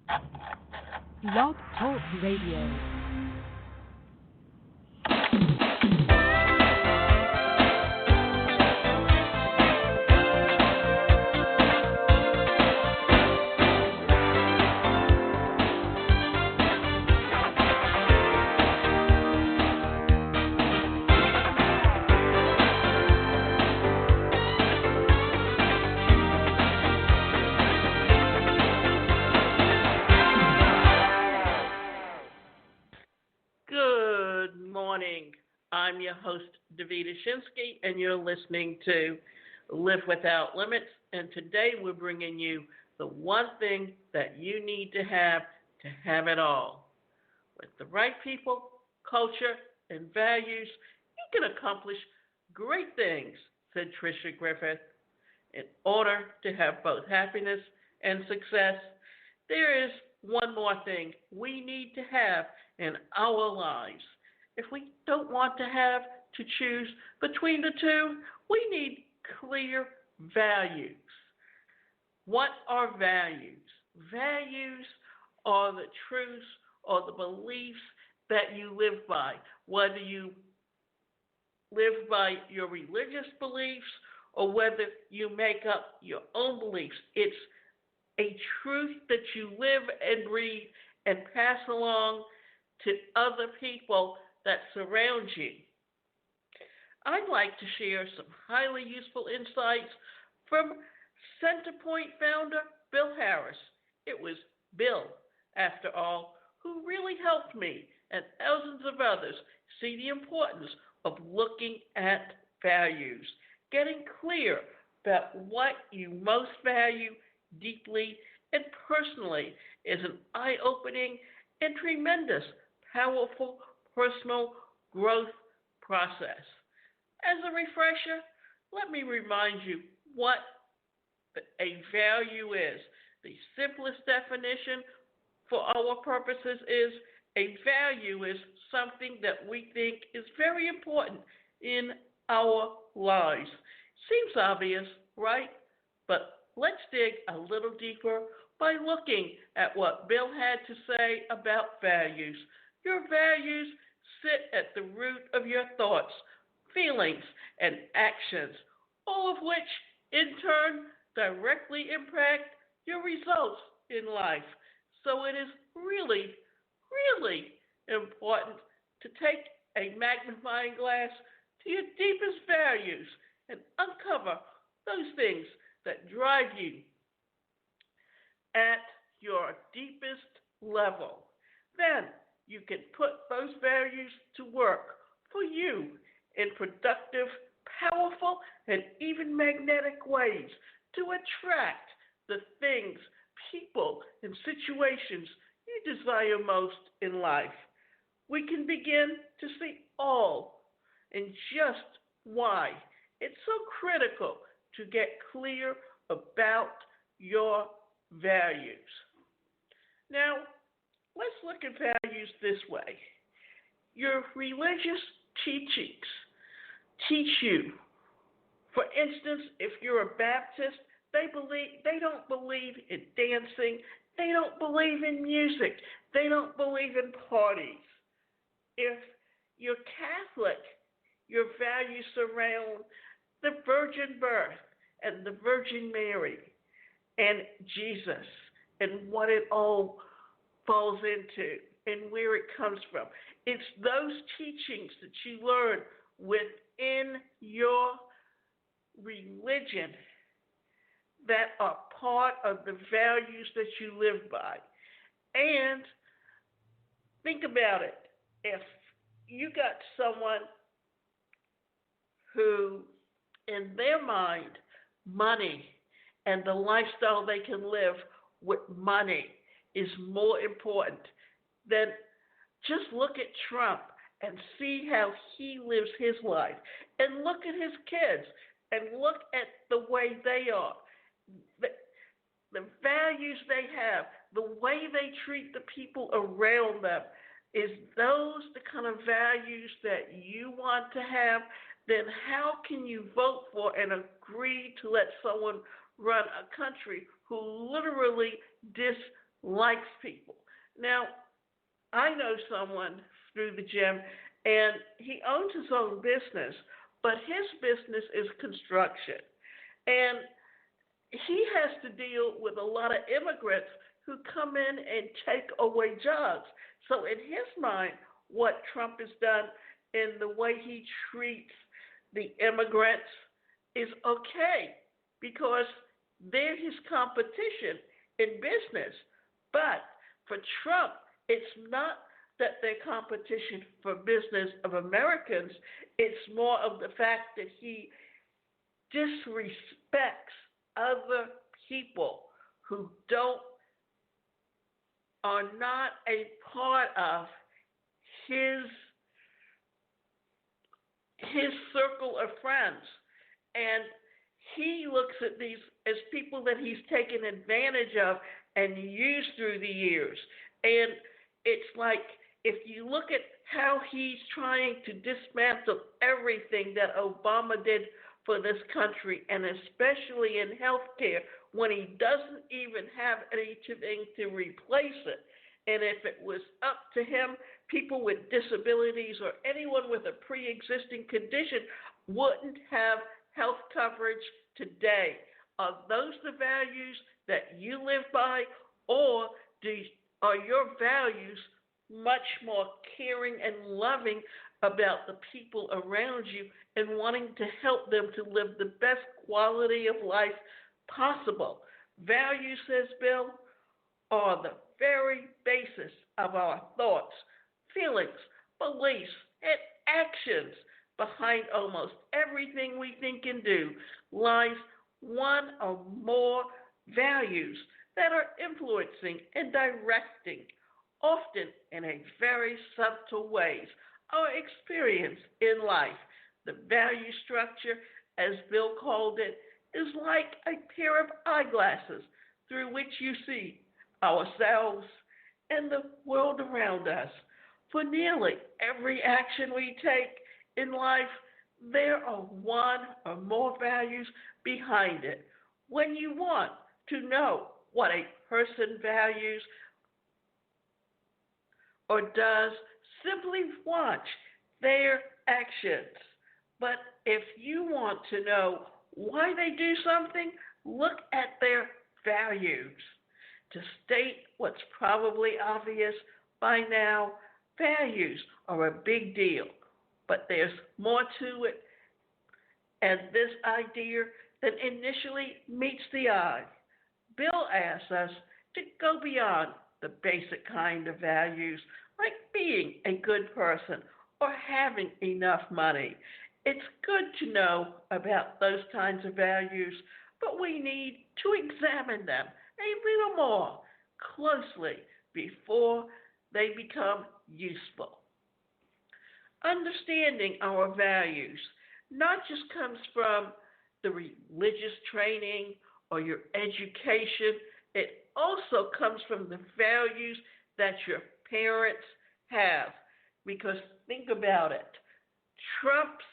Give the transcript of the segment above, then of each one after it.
Blog Talk Radio. Good morning. I'm your host, Davida Shinsky, and you're listening to Live Without Limits. And today we're bringing you the one thing that you need to have it all. With the right people, culture, and values, you can accomplish great things, said Tricia Griffith. In order to have both happiness and success, there is one more thing we need to have in our lives. If we don't want to have to choose between the two, we need clear values. What are values? Values are the truths or the beliefs that you live by, whether you live by your religious beliefs or whether you make up your own beliefs. It's a truth that you live and breathe and pass along to other people that surround you. I'd like to share some highly useful insights from Centerpoint founder Bill Harris. It was Bill, after all, who really helped me and thousands of others see the importance of looking at values, getting clear about what you most value deeply and personally is an eye-opening and tremendous, powerful personal growth process. As a refresher, let me remind you what a value is. The simplest definition for our purposes is a value is something that we think is very important in our lives. Seems obvious, right? But let's dig a little deeper by looking at what Bill had to say about values. Your values sit at the root of your thoughts, feelings, and actions, all of which in turn directly impact your results in life. So it is really, really important to take a magnifying glass to your deepest values and uncover those things that drive you at your deepest level. Then you can put those values to work for you in productive, powerful, and even magnetic ways to attract the things, people, and situations you desire most in life. We can begin to see all and just why it's so critical to get clear about your values. Now, let's look at values this way. Your religious teachings teach you. For instance, if you're a Baptist, they don't believe in dancing, they don't believe in music, they don't believe in parties. If you're Catholic, your values surround the virgin birth and the Virgin Mary and Jesus and what it all falls into and where it comes from. It's those teachings that you learn within your religion that are part of the values that you live by. And think about it. If you got someone who, in their mind, money and the lifestyle they can live with money is more important, then just look at Trump and see how he lives his life. And look at his kids and look at the way they are. The values they have, the way they treat the people around them, is those the kind of values that you want to have? Then how can you vote for and agree to let someone run a country who literally likes people. Now, I know someone through the gym, and he owns his own business, but his business is construction. And he has to deal with a lot of immigrants who come in and take away jobs. So, in his mind, what Trump has done in the way he treats the immigrants is okay because they're his competition in business. But for Trump, it's not that they're competition for business of Americans. It's more of the fact that he disrespects other people who don't are not a part of his his circle of friends. And he looks at these as people that he's taken advantage of and used through the years. And it's like if you look at how he's trying to dismantle everything that Obama did for this country, and especially in healthcare, when he doesn't even have anything to replace it. And if it was up to him, people with disabilities or anyone with a pre existing condition wouldn't have health coverage today. Are those the values that you live by, or are your values much more caring and loving about the people around you and wanting to help them to live the best quality of life possible? Values, says Bill, are the very basis of our thoughts, feelings, beliefs, and actions. Behind almost everything we think and do lies one or more values that are influencing and directing, often in a very subtle ways, our experience in life. The value structure, as Bill called it, is like a pair of eyeglasses through which you see ourselves and the world around us. For nearly every action we take in life, there are one or more values behind it. When you want to know what a person values or does, simply watch their actions. But if you want to know why they do something, look at their values. To state what's probably obvious by now, values are a big deal, but there's more to it, and this idea than initially meets the eye. Bill asks us to go beyond the basic kind of values, like being a good person or having enough money. It's good to know about those kinds of values, but we need to examine them a little more closely before they become useful. Understanding our values not just comes from the religious training or your education, it also comes from the values that your parents have. Because think about it, Trump's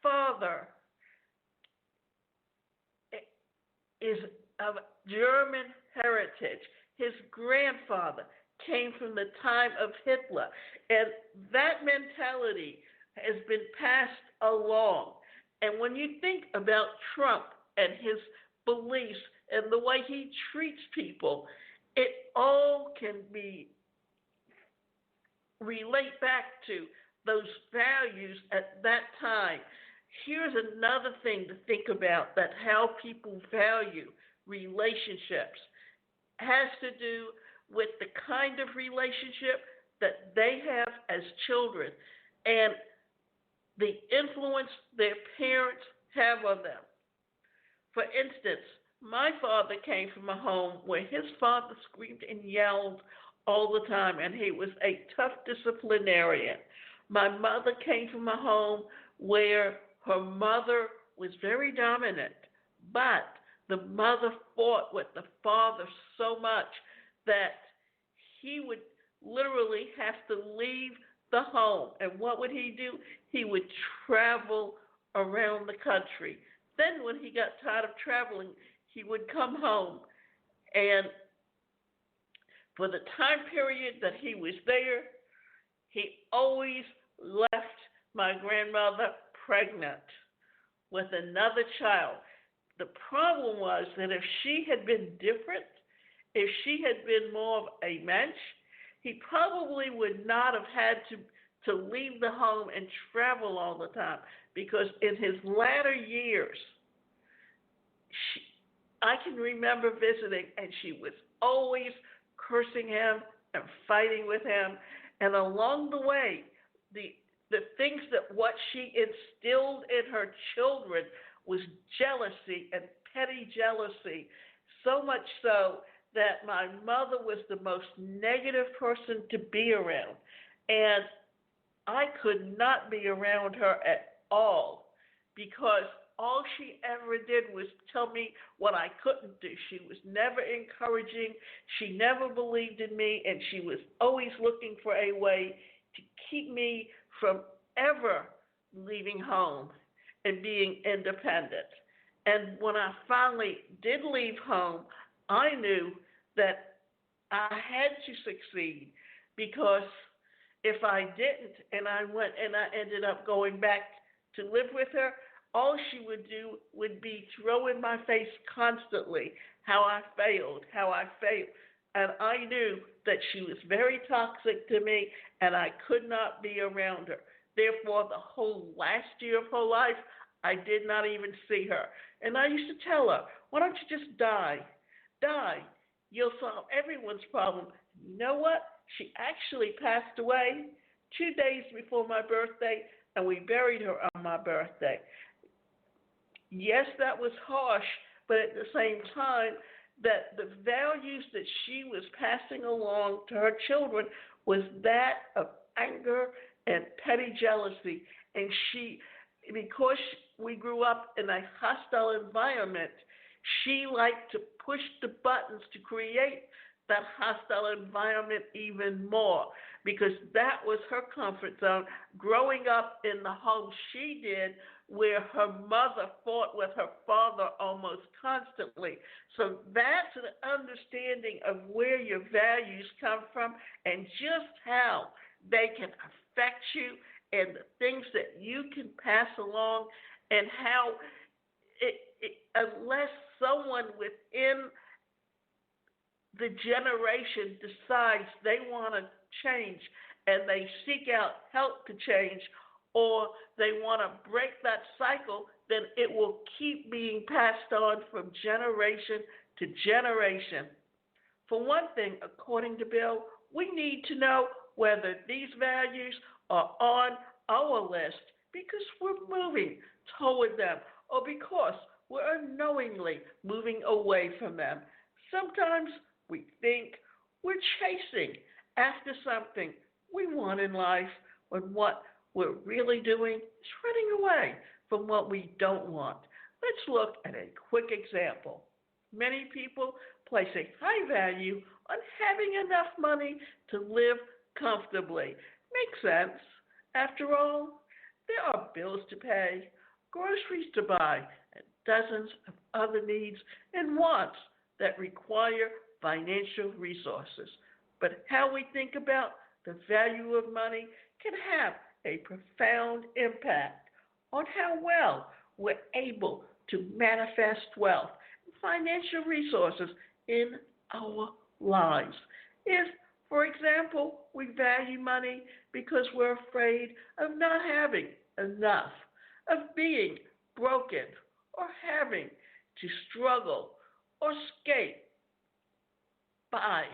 father is of German heritage. His grandfather came from the time of Hitler. And that mentality has been passed along. And when you think about Trump and his beliefs and the way he treats people, it all can be relate back to those values at that time. Here's another thing to think about, that how people value relationships has to do with the kind of relationship that they have as children and the influence their parents have on them. For instance, my father came from a home where his father screamed and yelled all the time, and he was a tough disciplinarian. My mother came from a home where her mother was very dominant, but the mother fought with the father so much that he would literally have to leave the home. And what would he do? He would travel around the country. Then when he got tired of traveling, he would come home. And For the time period that he was there, he always left my grandmother pregnant with another child. The problem was that if she had been different, if she had been more of a mensch, he probably would not have had to leave the home and travel all the time because in his latter years, she, I can remember visiting and she was always cursing him and fighting with him. And along the way, the things that what she instilled in her children was jealousy and petty jealousy, so much so that my mother was the most negative person to be around. And I could not be around her at all because all she ever did was tell me what I couldn't do. She was never encouraging. She never believed in me, and she was always looking for a way to keep me from ever leaving home and being independent. And when I finally did leave home, I knew that I had to succeed because if I didn't and I went and I ended up going back to live with her, all she would do would be throw in my face constantly how I failed, how I failed. And I knew that she was very toxic to me and I could not be around her. Therefore, the whole last year of her life, I did not even see her. And I used to tell her, why don't you just die? Die. You'll solve everyone's problem. You know what? She actually passed away 2 days before my birthday, and we buried her on my birthday. Yes, that was harsh, but at the same time, that the values that she was passing along to her children was that of anger and petty jealousy. And she, because we grew up in a hostile environment, she liked to push the buttons to create that hostile environment even more because that was her comfort zone. Growing up in the home she did, where her mother fought with her father almost constantly. So that's an understanding of where your values come from and just how they can affect you and the things that you can pass along and how unless someone within the generation decides they want to change and they seek out help to change or they want to break that cycle, then it will keep being passed on from generation to generation. For one thing, according to Bill, we need to know whether these values are on our list because we're moving toward them or because we're unknowingly moving away from them. Sometimes we think we're chasing after something we want in life when what we're really doing is running away from what we don't want. Let's look at a quick example. Many people place a high value on having enough money to live comfortably. Makes sense. After all, there are bills to pay, groceries to buy, and dozens of other needs and wants that require financial resources. But how we think about the value of money can have a profound impact on how well we're able to manifest wealth and financial resources in our lives. If, for example, we value money because we're afraid of not having enough, of being broken, or having to struggle or skate by,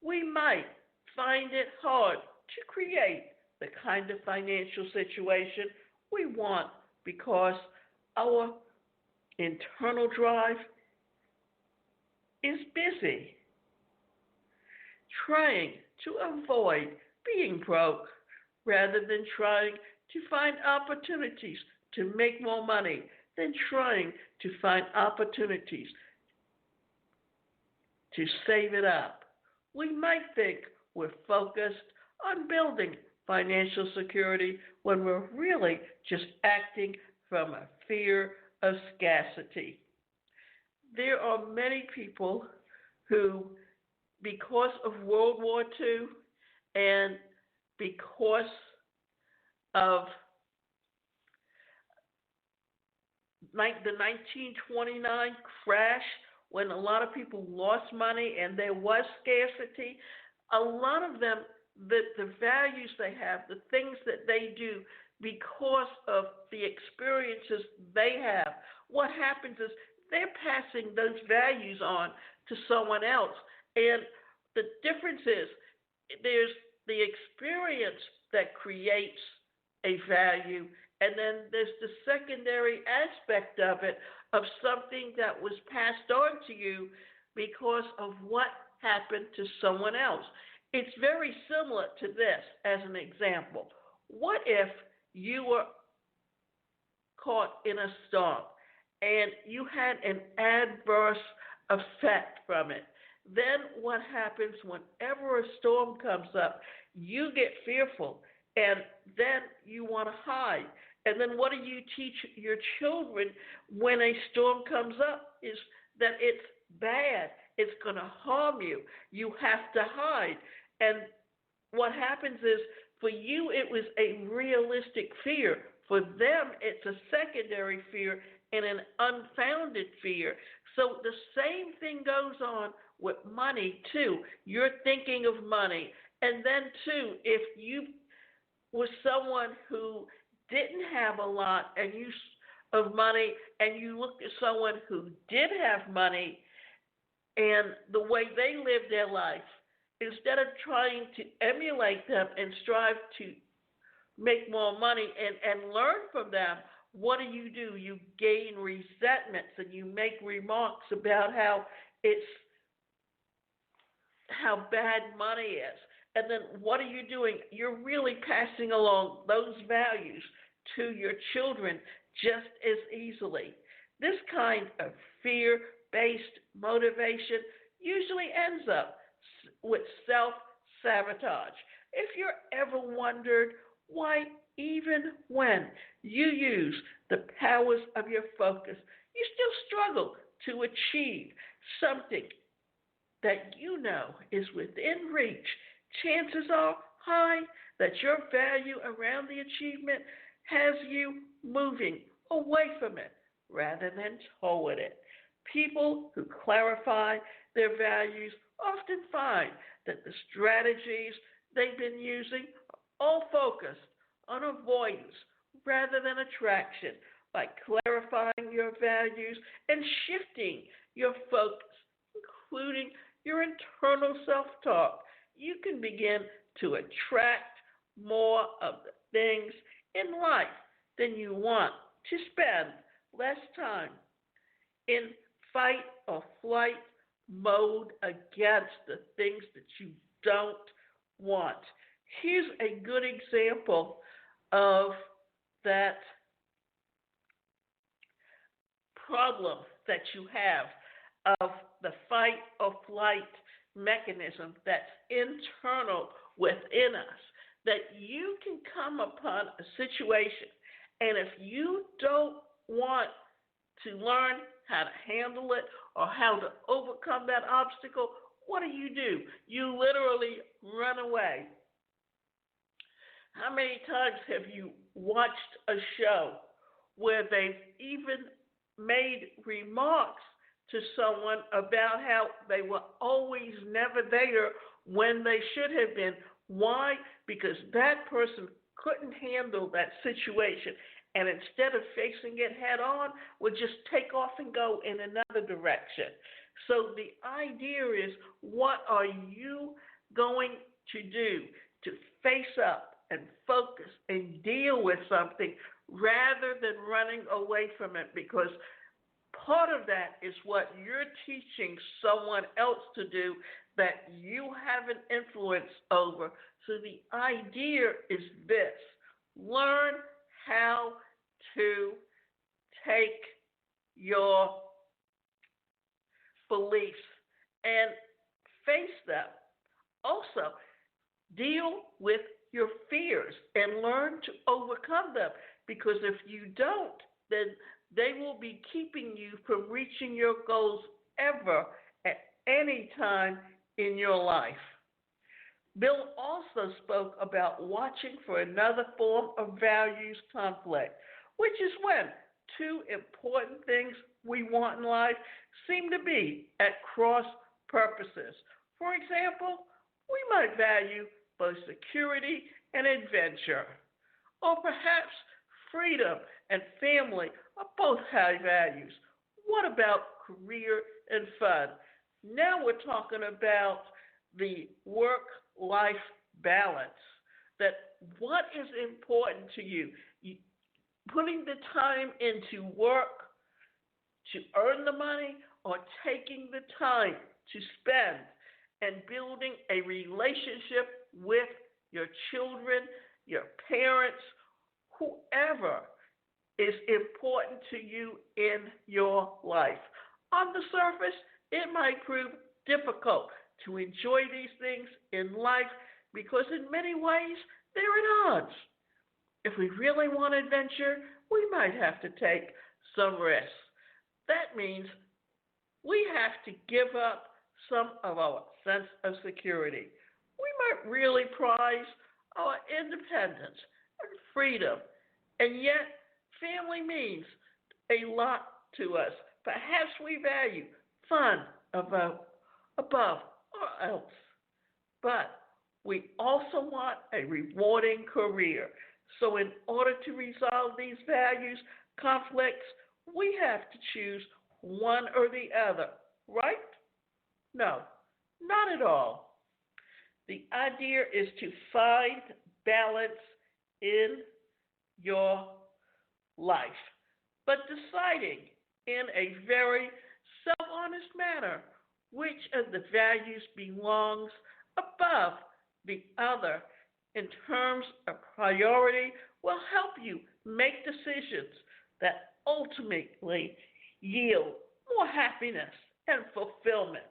we might find it hard to create the kind of financial situation we want because our internal drive is busy trying to avoid being broke rather than trying to find opportunities to make more money than trying to find opportunities to save it up. We might think we're focused on building financial security when we're really just acting from a fear of scarcity. There are many people who because of World War II and because of like the 1929 crash, when a lot of people lost money and there was scarcity, a lot of them, the values they have, the things that they do because of the experiences they have, what happens is they're passing those values on to someone else. And the difference is there's the experience that creates a value, and then there's the secondary aspect of it, of something that was passed on to you because of what happened to someone else. It's very similar to this as an example. What if you were caught in a storm and you had an adverse effect from it? Then what happens whenever a storm comes up? You get fearful and then you want to hide. And then what do you teach your children when a storm comes up? Is that it's bad, it's going to harm you. You have to hide. And what happens is, for you, it was a realistic fear. For them, it's a secondary fear and an unfounded fear. So the same thing goes on with money, too. You're thinking of money. And then, too, if you were someone who didn't have a lot of money, and you looked at someone who did have money and the way they lived their life, instead of trying to emulate them and strive to make more money and learn from them, what do? You gain resentments and you make remarks about how bad money is. And then what are you doing? You're really passing along those values to your children just as easily. This kind of fear-based motivation usually ends up with self-sabotage. If you're ever wondered why, even when you use the powers of your focus, you still struggle to achieve something that you know is within reach, chances are high that your value around the achievement has you moving away from it rather than toward it. People who clarify their values often find that the strategies they've been using are all focused on avoidance rather than attraction. By clarifying your values and shifting your focus, including your internal self-talk, you can begin to attract more of the things in life than you want, to spend less time in fight or flight mode against the things that you don't want. Here's a good example of that problem that you have of the fight or flight mechanism that's internal within us, that you can come upon a situation, and if you don't want to learn how to handle it or how to overcome that obstacle, what do? You literally run away. How many times have you watched a show where they've even made remarks to someone about how they were always never there when they should have been? Why? Because that person couldn't handle that situation, and instead of facing it head on, would just take off and go in another direction. So the idea is, what are you going to do to face up and focus and deal with something rather than running away from it? Because part of that is what you're teaching someone else to do that you have an influence over. So the idea is this: learn how to take your beliefs and face them. Also, deal with your fears and learn to overcome them, because if you don't, then they will be keeping you from reaching your goals ever, at any time, in your life. Bill also spoke about watching for another form of values conflict, which is when two important things we want in life seem to be at cross purposes. For example, we might value both security and adventure, or perhaps freedom and family are both high values. What about career and fun? Now we're talking about the work life balance. That what is important to you? Putting the time into work to earn the money or taking the time to spend and building a relationship with your children, your parents, whoever is important to you in your life. On the surface, it might prove difficult to enjoy these things in life because, in many ways, they're at odds. If we really want adventure, we might have to take some risks. That means we have to give up some of our sense of security. We might really prize our independence and freedom, and yet family means a lot to us. Perhaps we value fun above or else, but we also want a rewarding career. So in order to resolve these values conflicts, we have to choose one or the other, right? No, not at all. The idea is to find balance in your life, but deciding in a very self-honest manner which of the values belongs above the other in terms of priority will help you make decisions that ultimately yield more happiness and fulfillment.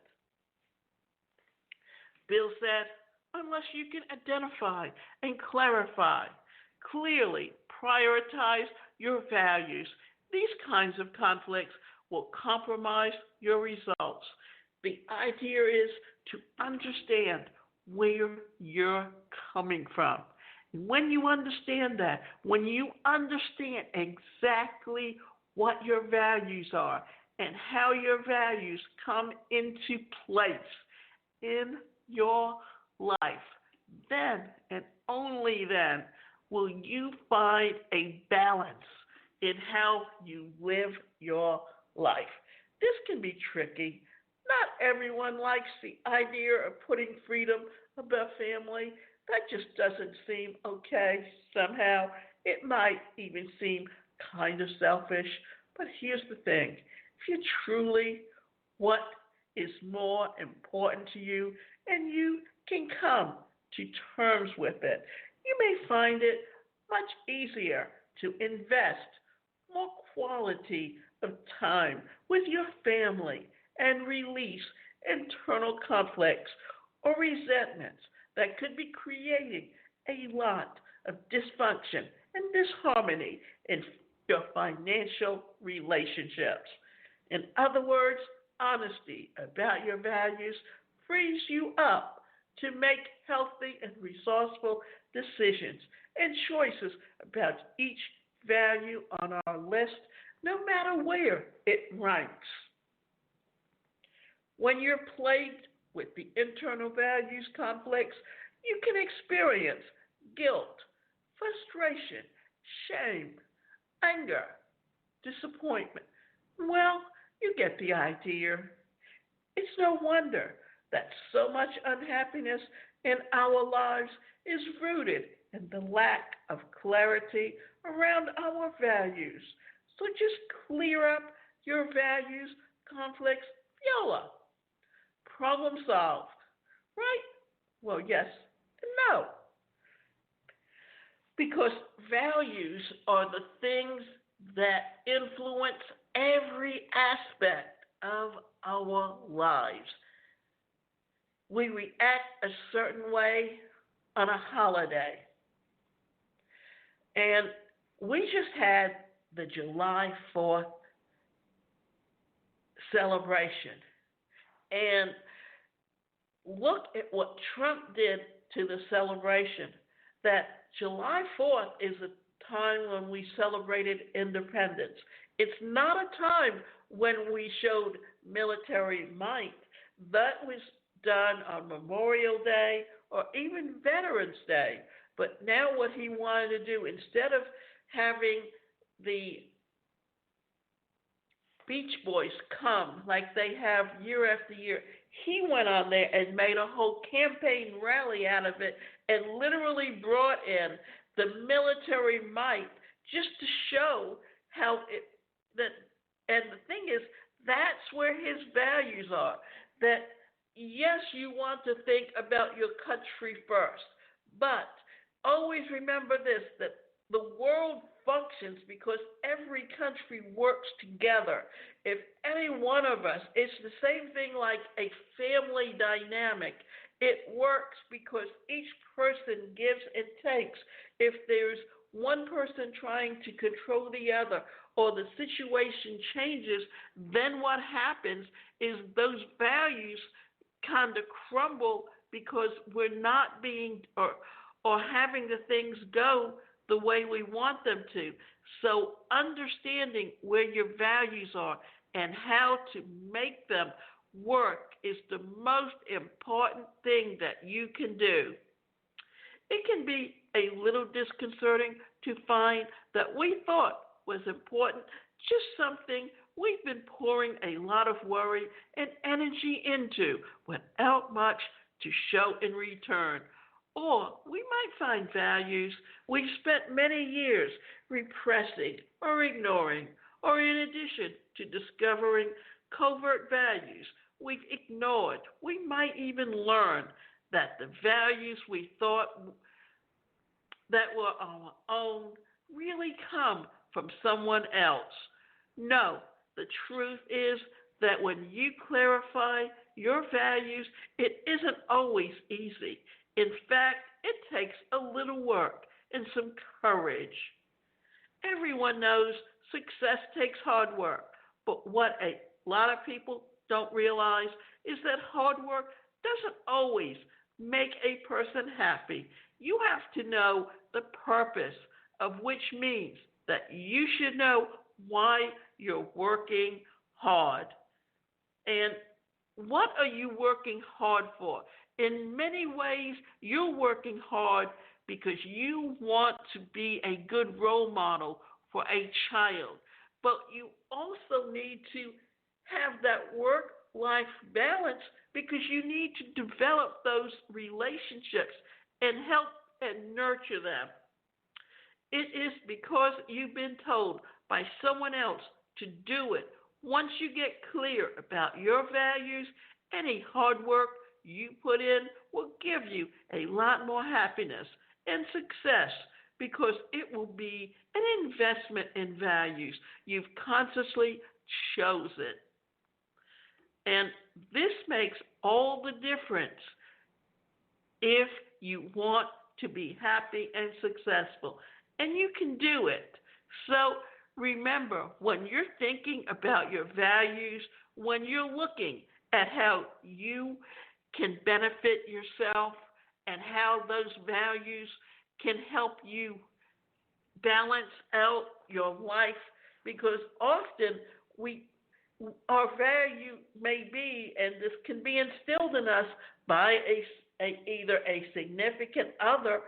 Bill said, unless you can identify and clarify, clearly prioritize your values, these kinds of conflicts will compromise your results. The idea is to understand where you're coming from. And when you understand that, when you understand exactly what your values are and how your values come into place in your life, then and only then will you find a balance in how you live your life. This can be tricky. Not everyone likes the idea of putting freedom above family. That just doesn't seem okay somehow. It might even seem kind of selfish. But here's the thing. If you truly what is more important to you and you can come to terms with it, you may find it much easier to invest more quality of time with your family and release internal conflicts or resentments that could be creating a lot of dysfunction and disharmony in your financial relationships. In other words, honesty about your values frees you up to make healthy and resourceful decisions and choices about each value on our list, no matter where it ranks. When you're plagued with the internal values conflicts, you can experience guilt, frustration, shame, anger, disappointment. Well, you get the idea. It's no wonder that so much unhappiness in our lives is rooted in the lack of clarity around our values. So just clear up your values conflicts, YOLO. Problem solved, right? Well, yes and no. Because values are the things that influence every aspect of our lives. We react a certain way on a holiday. And we just had the July 4th celebration. And look at what Trump did to the celebration. That July 4th is a time when we celebrated independence. It's not a time when we showed military might. That was done on Memorial Day or even Veterans Day. But now, what he wanted to do, instead of having the Beach Boys come like they have year after year, he went on there and made a whole campaign rally out of it and literally brought in the military might just to show how it that and the thing is that's where his values are. That yes, you want to think about your country first, but always remember this, that the world functions because every country works together. If any one of us, it's the same thing like a family dynamic. It works because each person gives and takes. If there's one person trying to control the other or the situation changes, then what happens is those values kind of crumble because we're not being or having the things go the way we want them to. So understanding where your values are and how to make them work is the most important thing that you can do. It can be a little disconcerting to find that we thought was important, just something we've been pouring a lot of worry and energy into without much to show in return. Or we might find values we've spent many years repressing or ignoring, or in addition to discovering covert values we've ignored, we might even learn that the values we thought that were our own really come from someone else. No, the truth is that when you clarify your values, it isn't always easy. In fact, it takes a little work and some courage. Everyone knows success takes hard work, but what a lot of people don't realize is that hard work doesn't always make a person happy. You have to know the purpose, of which means that you should know why you're working hard. And what are you working hard for? In many ways, you're working hard because you want to be a good role model for a child. But you also need to have that work-life balance because you need to develop those relationships and help and nurture them. It is because you've been told by someone else to do it. Once you get clear about your values, any hard work you put in will give you a lot more happiness and success because it will be an investment in values. You've consciously chosen. And this makes all the difference if you want to be happy and successful. And you can do it. So remember, when you're thinking about your values, when you're looking at how you can benefit yourself and how those values can help you balance out your life, because often our value may be, and this can be instilled in us by either a significant other,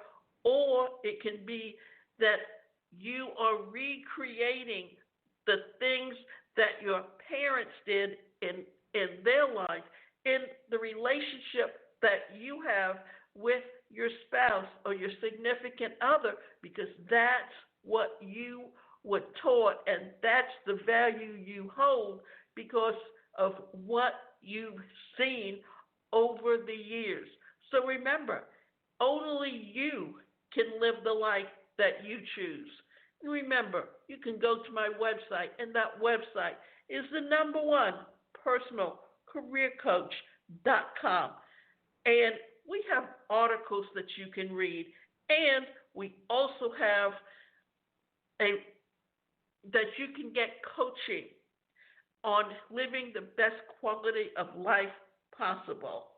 or it can be that you are recreating the things that your parents did in their life, in the relationship that you have with your spouse or your significant other, because that's what you were taught and that's the value you hold because of what you've seen over the years. So remember, only you can live the life that you choose. And remember, you can go to my website, and that website is the number one personalcareercoach.com. And we have articles that you can read, and we also have that you can get coaching on living the best quality of life possible.